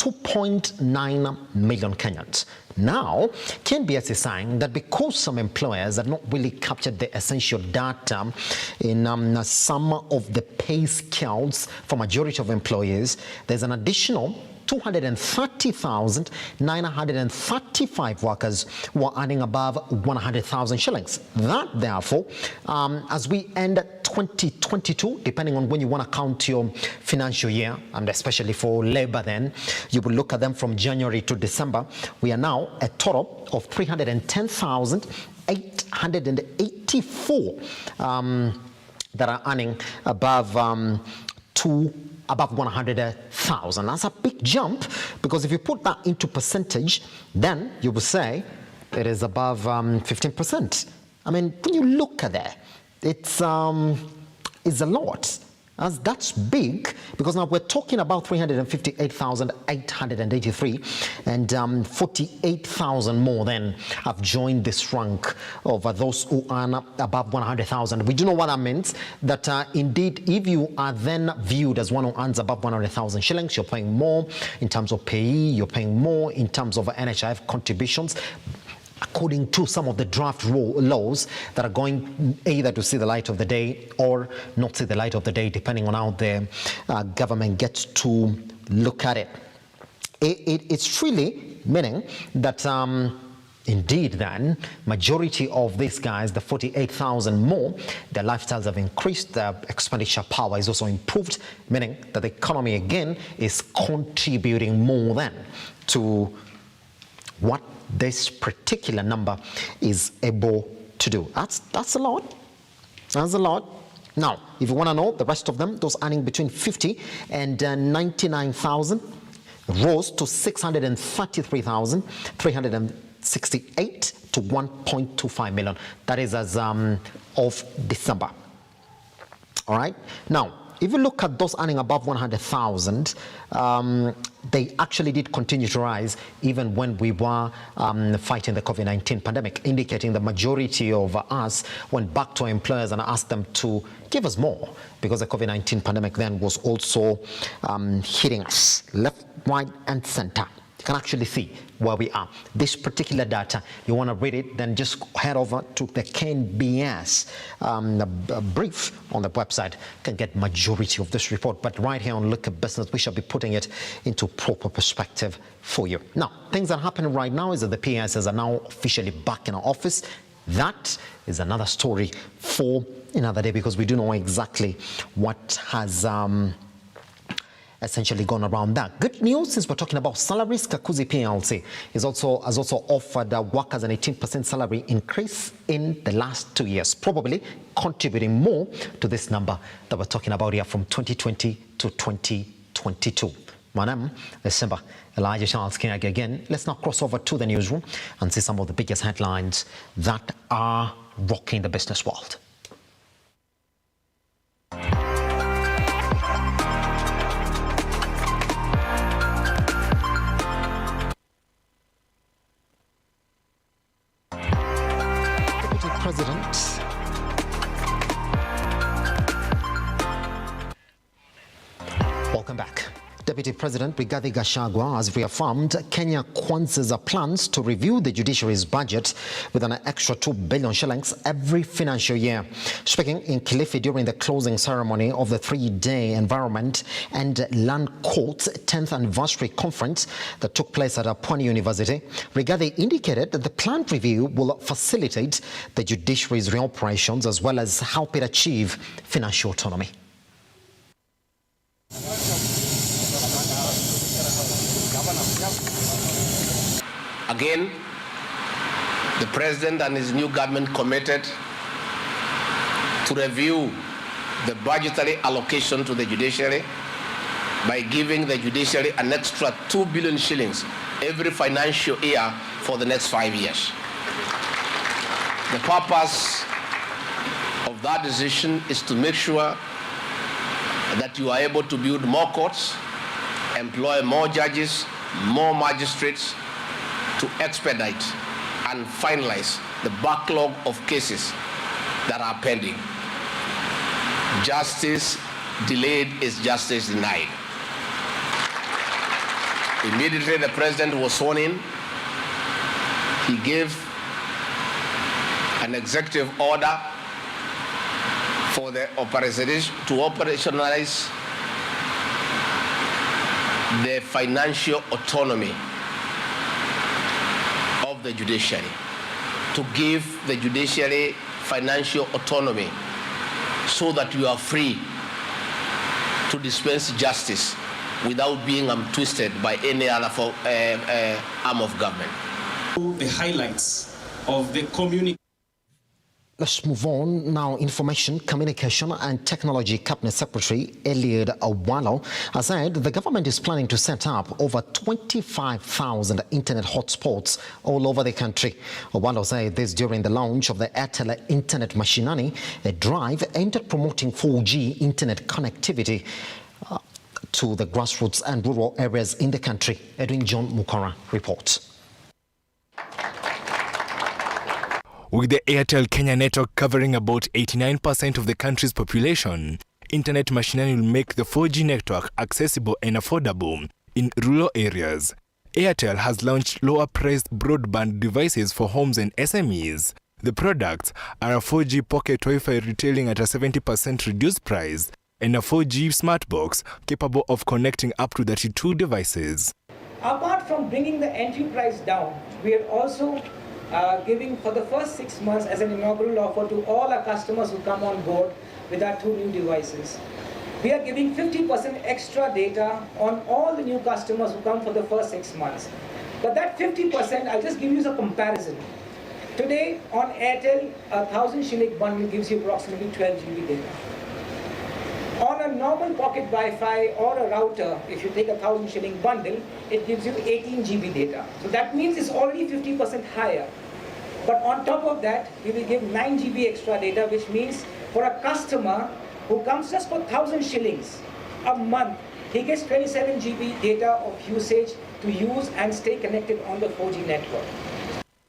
2.9 million Kenyans. Now, KNBS is saying that because some employers have not really captured the essential data in some of the pay scales for majority of employees, there's an additional 230,935 workers who are earning above 100,000 shillings. That, therefore, as we end 2022, depending on when you want to count your financial year, and especially for labor then, you will look at them from January to December, we are now a total of 310,884 that are earning above 100,000. That's a big jump, because if you put that into percentage, then you will say it is above 15%. I mean, when you look at that, it's a lot. That's big, because now we're talking about 358,883, and 48,000 more then have joined this rank of those who earn above 100,000. We do know what that means, that indeed, if you are then viewed as one who earns above 100,000 shillings, you're paying more in terms of pay, you're paying more in terms of NHIF contributions, according to some of the draft laws that are going either to see the light of the day or not see the light of the day, depending on how the government gets to look at it. It's really meaning that indeed then, majority of these guys, the 48,000 more, their lifestyles have increased, their expenditure power is also improved, meaning that the economy again is contributing more than to what this particular number is able to do. That's a lot. That's a lot. Now, if you want to know the rest of them, those earning between 50 and 99,000 rose to 633,368 to 1.25 million. That is as of December. All right. Now, if you look at those earning above 100,000, they actually did continue to rise even when we were fighting the COVID-19 pandemic, indicating the majority of us went back to our employers and asked them to give us more, because the COVID-19 pandemic then was also hitting us left, right, and center. You can actually see where we are. This particular data, you want to read it, then just head over to the KNBS brief on the website. You can get majority of this report, but right here on Look at Business, we shall be putting it into proper perspective for you. Now, things that are happening right now is that the PSs are now officially back in our office. That is another story for another day, because we do know exactly what has essentially gone around that. Good news is we're talking about salaries. Kakuzi PLC has also offered workers an 18% salary increase in the last 2 years, probably contributing more to this number that we're talking about here from 2020 to 2022. My name is Simba. Elijah Charles Kiage again. Let's now cross over to the newsroom and see some of the biggest headlines that are rocking the business world. President welcome back. Deputy President Rigathi Gachagua has reaffirmed Kenya Kwanza's plans to review the judiciary's budget with an extra 2 billion shillings every financial year. Speaking in Kilifi during the closing ceremony of the 3-day Environment and Land Court's 10th anniversary conference that took place at Pwani University, Rigathi indicated that the planned review will facilitate the judiciary's reoperations as well as help it achieve financial autonomy. Again, the President and his new government committed to review the budgetary allocation to the judiciary by giving the judiciary an extra 2 billion shillings every financial year for the next 5 years. The purpose of that decision is to make sure that you are able to build more courts, employ more judges, more magistrates, to expedite and finalize the backlog of cases that are pending. Justice delayed is justice denied. Immediately the president was sworn in, he gave an executive order for the to operationalize the financial autonomy of the judiciary, to give the judiciary financial autonomy so that you are free to dispense justice without being twisted by any other arm of government. The highlights of the community. Let's move on now. Information, Communication and Technology Cabinet Secretary Eliud Owalo has said the government is planning to set up over 25,000 internet hotspots all over the country. Owalo said this during the launch of the Airtel Internet Mashinani, a drive aimed at promoting 4G internet connectivity to the grassroots and rural areas in the country. Edwin John Mukora reports. With the Airtel Kenya network covering about 89% of the country's population, Internet Mashinani will make the 4G network accessible and affordable in rural areas. Airtel has launched lower-priced broadband devices for homes and SMEs. The products are a 4G pocket Wi-Fi retailing at a 70% reduced price and a 4G smart box capable of connecting up to 32 devices. Apart from bringing the entry price down, we are also giving for the first 6 months as an inaugural offer to all our customers who come on board with our 2 new devices. We are giving 50% extra data on all the new customers who come for the first 6 months. But that 50%, I'll just give you a comparison. Today on Airtel, a 1,000 shilling bundle gives you approximately 12 GB data. On a normal pocket Wi-Fi or a router, if you take a 1,000 shilling bundle, it gives you 18 GB data. So that means it's already 50% higher. But on top of that, we will give 9 GB extra data, which means for a customer who comes just for 1,000 shillings a month, he gets 27 GB data of usage to use and stay connected on the 4G network.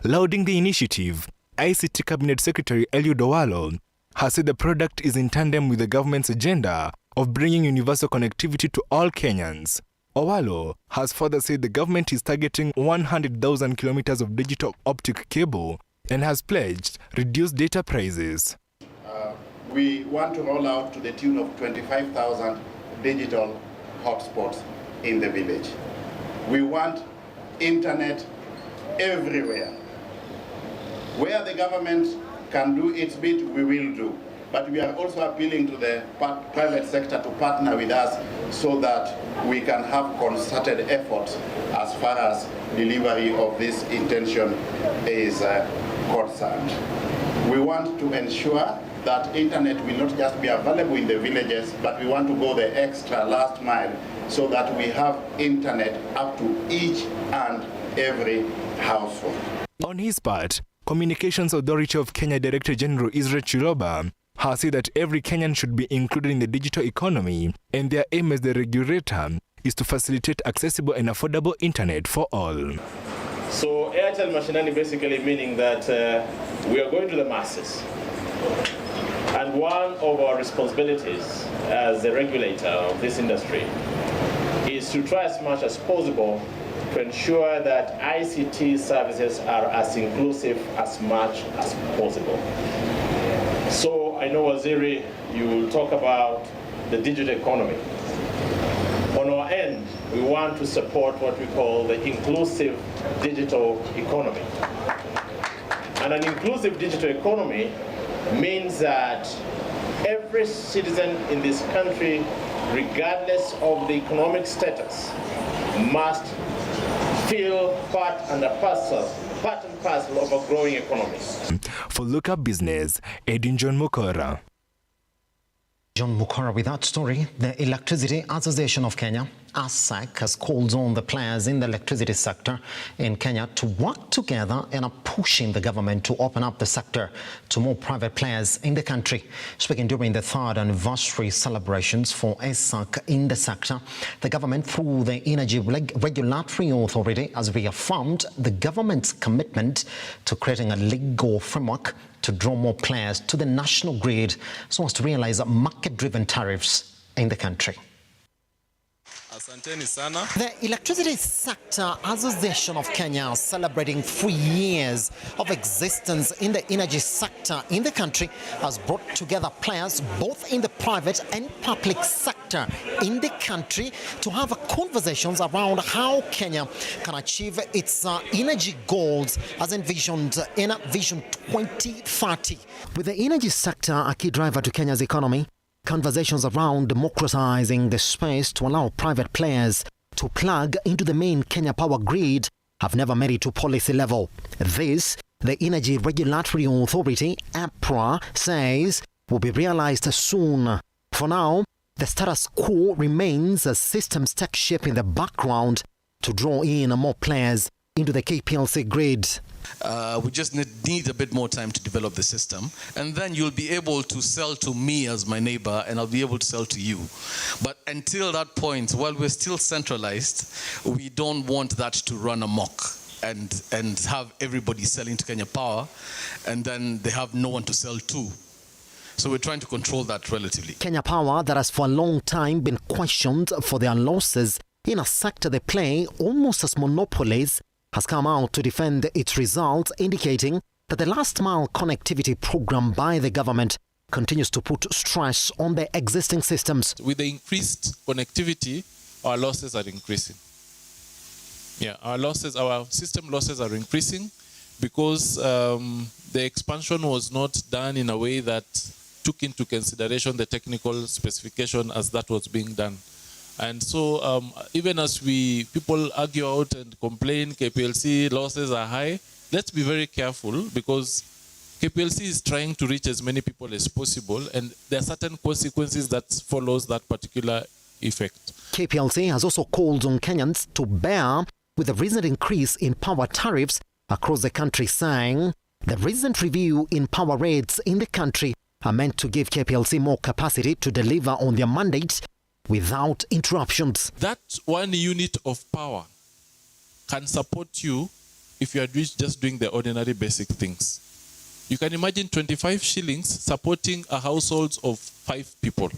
Lauding the initiative, ICT Cabinet Secretary Eliud Owalo has said the product is in tandem with the government's agenda of bringing universal connectivity to all Kenyans. Owalo has further said the government is targeting 100,000 kilometers of digital optic cable and has pledged reduced data prices. We want to roll out to the tune of 25,000 digital hotspots in the village. We want internet everywhere. Where the government can do its bit, we will do. But we are also appealing to the private sector to partner with us so that we can have concerted efforts as far as delivery of this intention is concerned. We want to ensure that internet will not just be available in the villages, but we want to go the extra last mile so that we have internet up to each and every household. On his part, Communications Authority of Kenya Director General Israel Chiroba has said that every Kenyan should be included in the digital economy, and their aim as the regulator is to facilitate accessible and affordable internet for all. So Airtel Mashinani basically meaning that we are going to the masses. And one of our responsibilities as the regulator of this industry is to try as much as possible to ensure that ICT services are as inclusive as much as possible. So I know, Waziri, you will talk about the digital economy. On our end, we want to support what we call the inclusive digital economy. And an inclusive digital economy means that every citizen in this country, regardless of the economic status, must feel part and parcel of a growing economy. For Look Up Business, Edwin John Mukora. John Mukora with that story. The Electricity Association of Kenya, ASAC, has called on the players in the electricity sector in Kenya to work together and are pushing the government to open up the sector to more private players in the country. Speaking during the 3rd anniversary celebrations for ASAC in the sector, the government, through the Energy Regulatory Authority, has reaffirmed the government's commitment to creating a legal framework to draw more players to the national grid so as to realize market-driven tariffs in the country. Asanteni sana. The Electricity Sector Association of Kenya, celebrating 3 years of existence in the energy sector in the country, has brought together players both in the private and public sector in the country to have conversations around how Kenya can achieve its energy goals as envisioned in Vision 2030. With the energy sector a key driver to Kenya's economy, conversations around democratizing the space to allow private players to plug into the main Kenya power grid have never made it to policy level. This, the Energy Regulatory Authority, APRA, says will be realized soon. For now, the status quo remains as systems take shape in the background to draw in more players into the KPLC grid. We just need a bit more time to develop the system, and then you'll be able to sell to me as my neighbor, and I'll be able to sell to you. But until that point, while we're still centralized, we don't want that to run amok and have everybody selling to Kenya Power, and then they have no one to sell to. So we're trying to control that relatively. Kenya Power, that has for a long time been questioned for their losses in a sector they play almost as monopolies, has come out to defend its results, indicating that the last mile connectivity program by the government continues to put stress on the existing systems. With the increased connectivity, our losses are increasing. Yeah, our system losses are increasing because the expansion was not done in a way that took into consideration the technical specification as that was being done. And so even as people argue out and complain KPLC losses are high, let's be very careful because KPLC is trying to reach as many people as possible, and there are certain consequences that follows that particular effect. KPLC has also called on Kenyans to bear with the recent increase in power tariffs across the country, saying the recent review in power rates in the country are meant to give KPLC more capacity to deliver on their mandate without interruptions. That 1 unit of power can support you if you are just doing the ordinary basic things. You can imagine 25 shillings supporting a household of 5 people.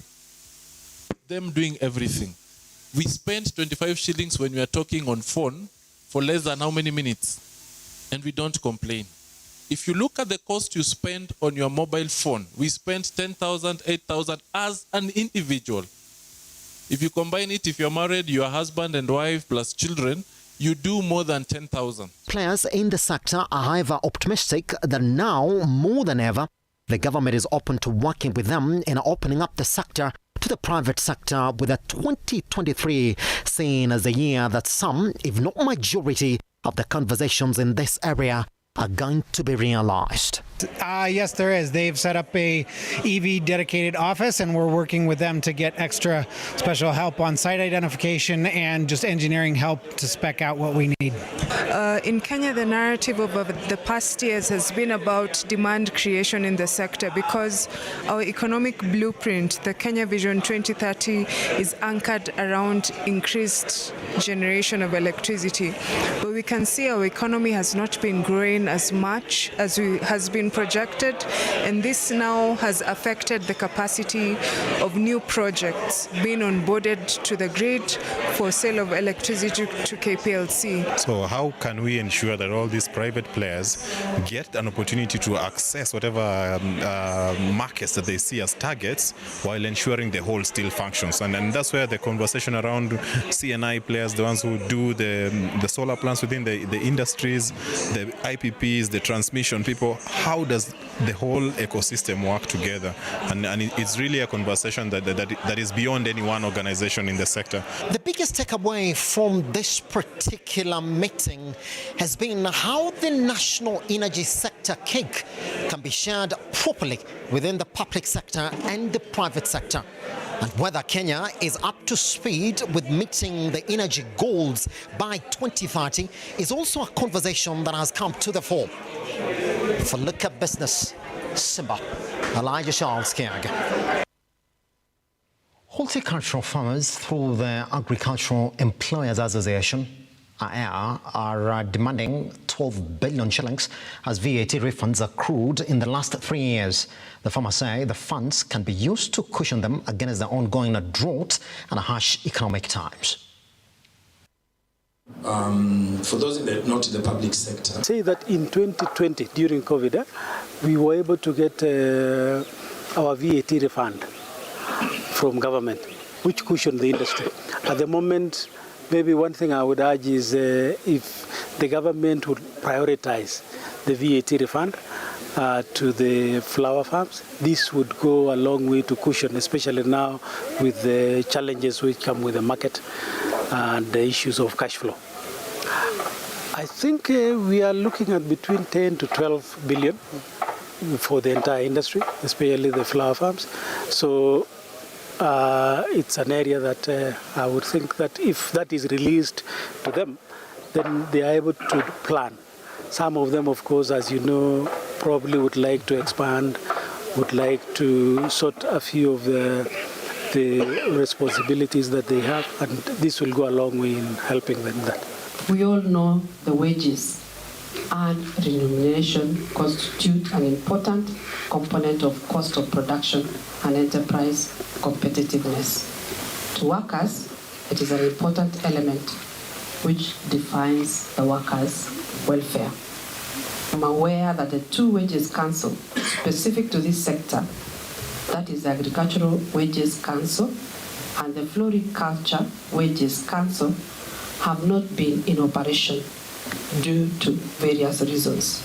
Them doing everything. We spend 25 shillings when we are talking on phone for less than how many minutes? And we don't complain. If you look at the cost you spend on your mobile phone, we spend 10,000, 8,000 as an individual. If you combine it, if you're married, your husband and wife plus children, you do more than 10,000. Players in the sector are however optimistic that now, more than ever, the government is open to working with them in opening up the sector to the private sector, with a 2023 seen as the year that some, if not majority, of the conversations in this area are going to be realized. Yes, there is. They've set up a EV dedicated office, and we're working with them to get extra special help on site identification and just engineering help to spec out what we need. In Kenya, the narrative over the past years has been about demand creation in the sector because our economic blueprint, the Kenya Vision 2030, is anchored around increased generation of electricity. But we can see our economy has not been growing as much as has been projected, and this now has affected the capacity of new projects being onboarded to the grid for sale of electricity to KPLC. So how can we ensure that all these private players get an opportunity to access whatever markets that they see as targets while ensuring the whole still functions? And that's where the conversation around CNI players, the ones who do the solar plants within the industries, the IPPs, the transmission people, how does the whole ecosystem work together? And it's really a conversation that is beyond any one organization in the sector. The biggest takeaway from this particular meeting has been how the national energy sector cake can be shared properly within the public sector and the private sector, and whether Kenya is up to speed with meeting the energy goals by 2030 is also a conversation that has come to the fore. For Lookuptv Business, Simba, Elijah Charles Kiage. Horticultural farmers through the Agricultural Employers Association are demanding 12 billion shillings as VAT refunds accrued in the last 3 years. The farmers say the funds can be used to cushion them against the ongoing drought and harsh economic times. For those not in the public sector. Say that in 2020, during COVID, we were able to get our VAT refund from government, which cushioned the industry. At the moment, maybe one thing I would urge is if the government would prioritize the VAT refund to the flower farms, this would go a long way to cushion, especially now with the challenges which come with the market and the issues of cash flow. I think we are looking at between 10 to 12 billion for the entire industry, especially the flower farms. So it's an area that I would think that if that is released to them, then they are able to plan. Some of them, of course, as you know, probably would like to expand, would like to sort a few of the responsibilities that they have, and this will go a long way in helping them that. We all know the wages and remuneration constitute an important component of cost of production and enterprise competitiveness. To workers, it is an important element which defines the workers' welfare. I'm aware that the 2 wages council specific to this sector, that is the Agricultural Wages Council and the Floriculture Wages Council, have not been in operation due to various reasons.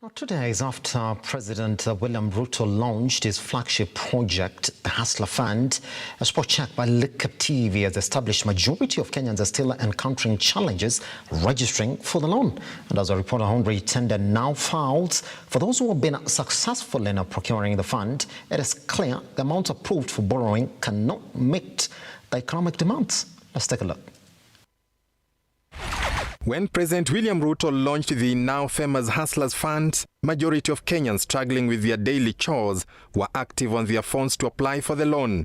Now, 2 days after President William Ruto launched his flagship project, the Hustler Fund, a spot check by Lookuptv has established majority of Kenyans are still encountering challenges registering for the loan. And as a report, 100 tender now filed. For those who have been successful in procuring the fund, it is clear the amount approved for borrowing cannot meet the economic demands. Let's take a look. When President William Ruto launched the now famous Hustlers Fund, majority of Kenyans struggling with their daily chores were active on their phones to apply for the loan.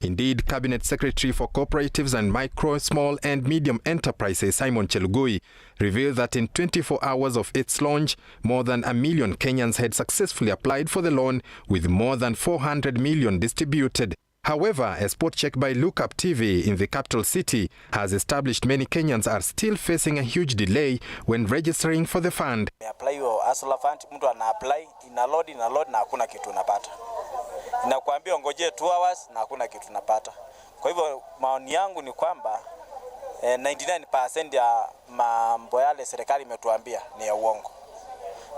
Indeed, Cabinet Secretary for Cooperatives and Micro, Small and Medium Enterprises Simon Chelugui revealed that in 24 hours of its launch, more than 1 million Kenyans had successfully applied for the loan, with more than 400 million distributed. However, a spot check by Lookuptv in the capital city has established many Kenyans are still facing a huge delay when registering for the fund. Apply your Hustler Fund, mtu ana apply, ina load na hakuna kitu unapata. Inakuambia ongojee 2 hours na hakuna kitu unapata. Kwa hivyo maoni yangu ni kwamba 99% ya mambo yale serikali imetuambia ni ya uongo.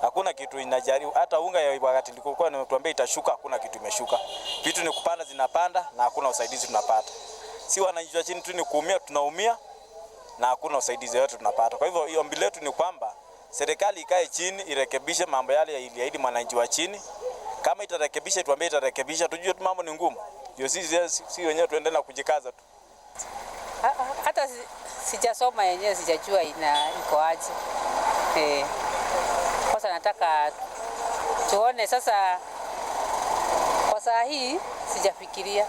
Hakuna kitu inajaribu, hata unga ya wakati nilikuwa nimetuambia itashuka, hakuna kitu imeshuka. Vitu ni kupanda zinapanda na hakuna usaidizi tunapata. Si wananchi wa chini tu ni kuumia, tunaumia na hakuna usaidizi yote tunapata. Kwa hivyo ombi letu ni kwamba serikali ikae chini irekebishe mambo yale iliahidi mwananchi wa chini. Kama itarekebisha tuambie itarekebisha, tujue tu mambo ni ngumu. Ndio sisi wenyewe tuendelee kujikaza tu. Hata sijasoma yenyewe sijajua iko aje. Sasa nataka tuone sasa, kwa saa hii sijafikiria.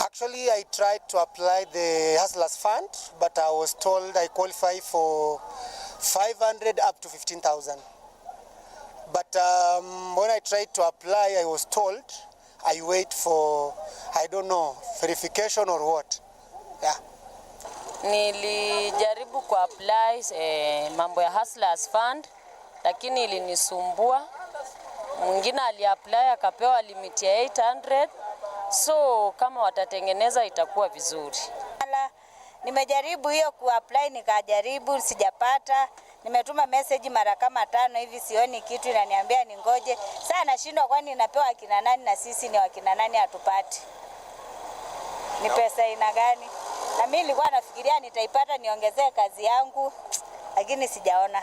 Actually, I tried to apply the Hustlers Fund, but I was told I qualify for 500 up to 15,000. But when I tried to apply, I was told I wait for, I don't know, verification or what. Yeah. Nilijaribu kuapply mambo ya Hustlers Fund, lakini ilinisumbua. Mwingine aliapply akapewa limit ya 800. So kama watatengeneza itakuwa vizuri. Nimejaribu hiyo kuapply, nikajaribu sijapata. Nimetuma message mara kama 5 hivi sioni kitu, inaniambia ningoje. Sasa nashindwa kwani napewa akina nani na sisi ni wakina nani hatupati. Ni pesa ina gani? Na mimi nilikuwa nafikiria nitaipata niongezee kazi yangu, lakini sijaona.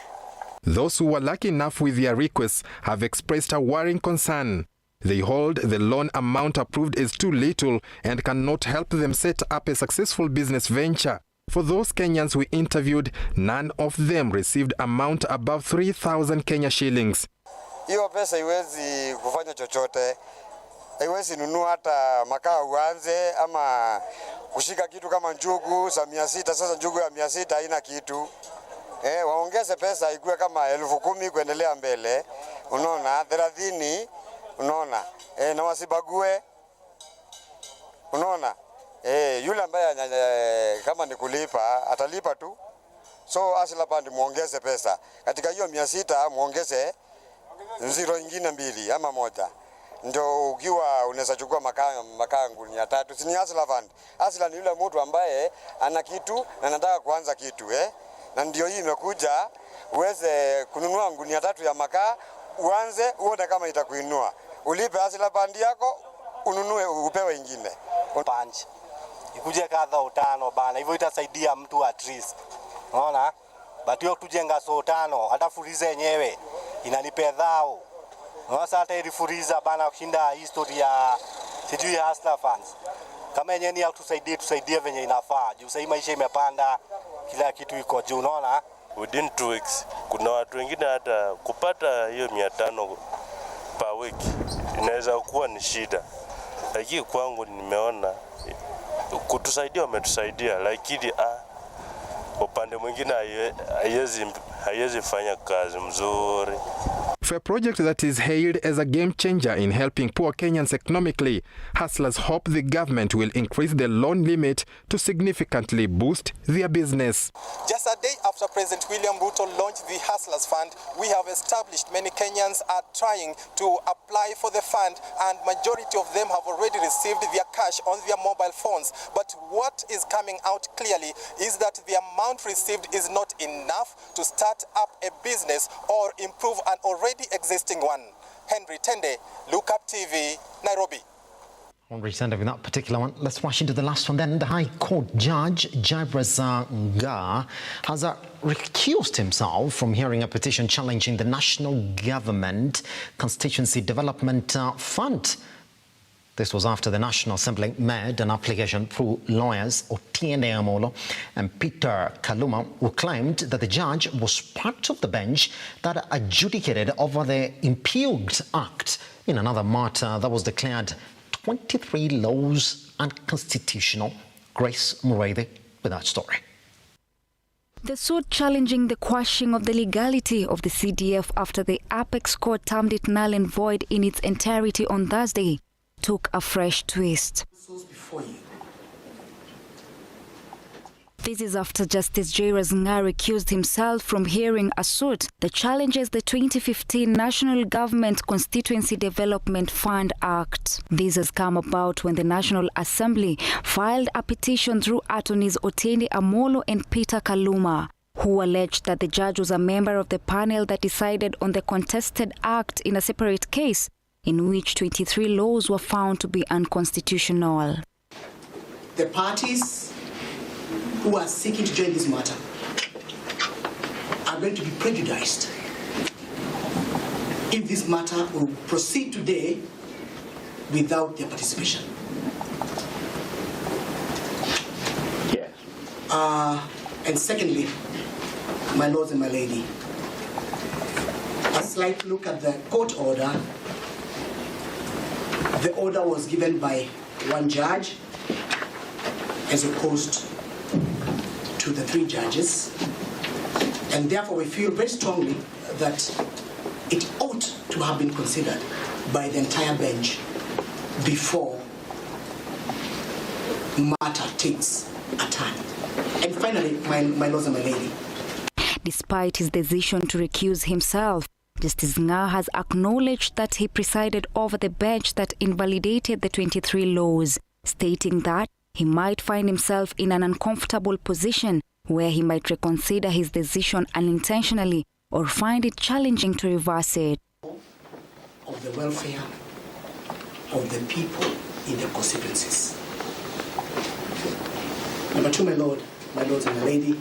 Those who were lucky enough with their requests have expressed a worrying concern. They hold the loan amount approved is too little and cannot help them set up a successful business venture. For those Kenyans we interviewed, none of them received amount above 3,000 Kenya shillings. Hiyo pesa iwezi kufanya chochote. Haiwezi nunua hata makaa uanze ama kushika kitu kama njugu za 600. Sasa njugu ya 600 haina kitu. Waongeze pesa ikuwe kama 10,000 kuendelea mbele. Unaona 30, unaona na wasibague. Unaona? Yule ambaye kama ni kulipa atalipa tu. So Hustler Fund muongeze pesa. Katika hiyo 600 muongeze zero ingine 2 ama 1. Ndio ukiwa unaweza chukua makaa gunia 3. Si ni Hustler Fund. Hustler ni yule mtu ambaye ana kitu na anataka kuanza kitu Na ndio hii imekuja uweze kununua gunia 3 ya makaa, uanze uone kama itakuinua. Ulipe Hustler Fund yako, ununue upewe ingine. Punch. Ikuje kadha 5 bana. Hivyo itasaidia mtu at least. Unaona? But hiyo tujenga so 5 hata furiza yenyewe inalipe dhao. Sasa hata ili furiza bana kushinda historia sijui ya Hustler Funds. Kama yenyewe ni tusaidie venye inafaa. Juu sasa maisha imepanda, kila kitu iko juu, unaona? Within 2 weeks kuna watu wengine hata kupata hiyo 500 per week inaweza kuwa ni shida. Lakini kwangu nimeona kutusaidia wametusaidia, lakini upande mwingine haiwezi fanya kazi mzuri. For a project that is hailed as a game changer in helping poor Kenyans economically, hustlers hope the government will increase the loan limit to significantly boost their business. Just a day after President William Ruto launched the Hustlers Fund, we have established many Kenyans are trying to apply for the fund, and majority of them have already received their cash on their mobile phones. But what is coming out clearly is that the amount received is not enough to start up a business or improve an already existing one. Henry Tende, Lookuptv, Nairobi. Henry Tende with that particular one. Let's rush into the last one then. The High Court Judge Jaibraz Nga has recused himself from hearing a petition challenging the National Government Constituency Development Fund. This was after the National Assembly made an application through lawyers Otiende Amolo and Peter Kaluma, who claimed that the judge was part of the bench that adjudicated over the impugned act in another matter that was declared 23 laws unconstitutional. Grace Mureithi with that story. The suit challenging the quashing of the legality of the CDF after the Apex Court termed it null and void in its entirety on Thursday took a fresh twist. This is after Justice Jairus Nga recused himself from hearing a suit that challenges the 2015 National Government Constituency Development Fund Act. This has come about when the National Assembly filed a petition through attorneys Otiende Amolo and Peter Kaluma, who alleged that the judge was a member of the panel that decided on the contested act in a separate case in which 23 laws were found to be unconstitutional. The parties who are seeking to join this matter are going to be prejudiced if this matter will proceed today without their participation. And secondly, my lords and my lady, a slight look at the court order. The order was given by one judge as opposed to the 3 judges, and therefore we feel very strongly that it ought to have been considered by the entire bench before matter takes a turn. And finally, my lords and my lady. Despite his decision to recuse himself, Justice Nga has acknowledged that he presided over the bench that invalidated the 23 laws, stating that he might find himself in an uncomfortable position where he might reconsider his decision unintentionally or find it challenging to reverse it. Of the welfare of the people in the constituencies. Number 2, my lords and my lady,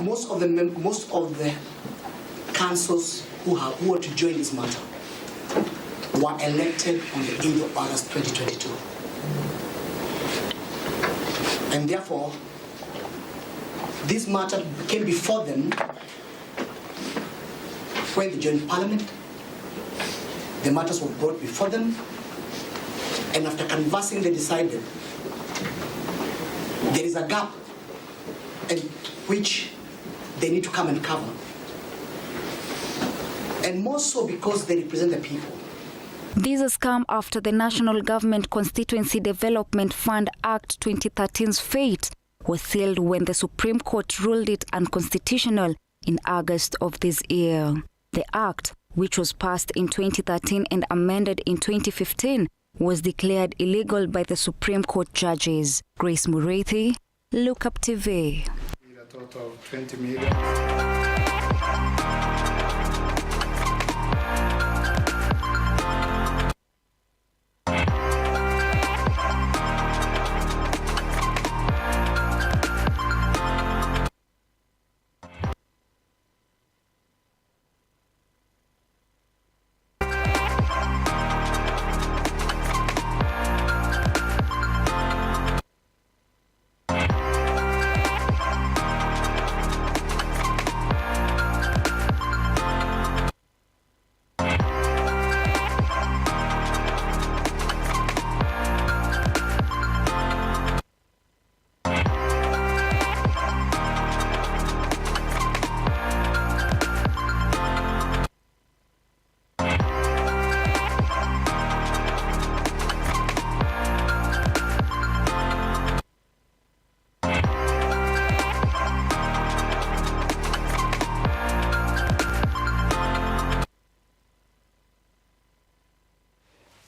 most of the councils who are to join this matter were elected on the 8th of August 2022. And therefore, this matter came before them when they joined Parliament. The matters were brought before them, and after conversing, they decided there is a gap in which they need to come and cover. and more so because they represent the people. This has come after the National Government Constituency Development Fund Act 2013's fate was sealed when the Supreme Court ruled it unconstitutional in August of this year. The act, which was passed in 2013 and amended in 2015, was declared illegal by the Supreme Court judges. Grace Murithi, Lookuptv. A total of 20 million.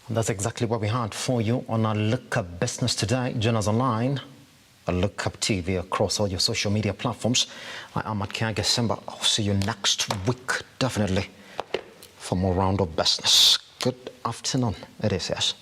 That's exactly what we had for you on our Look Up Business today. Join us online at Lookuptv across all your social media platforms. I am at Kiage Simba. I'll see you next week, definitely, for more round of business. Good afternoon. It is, yes.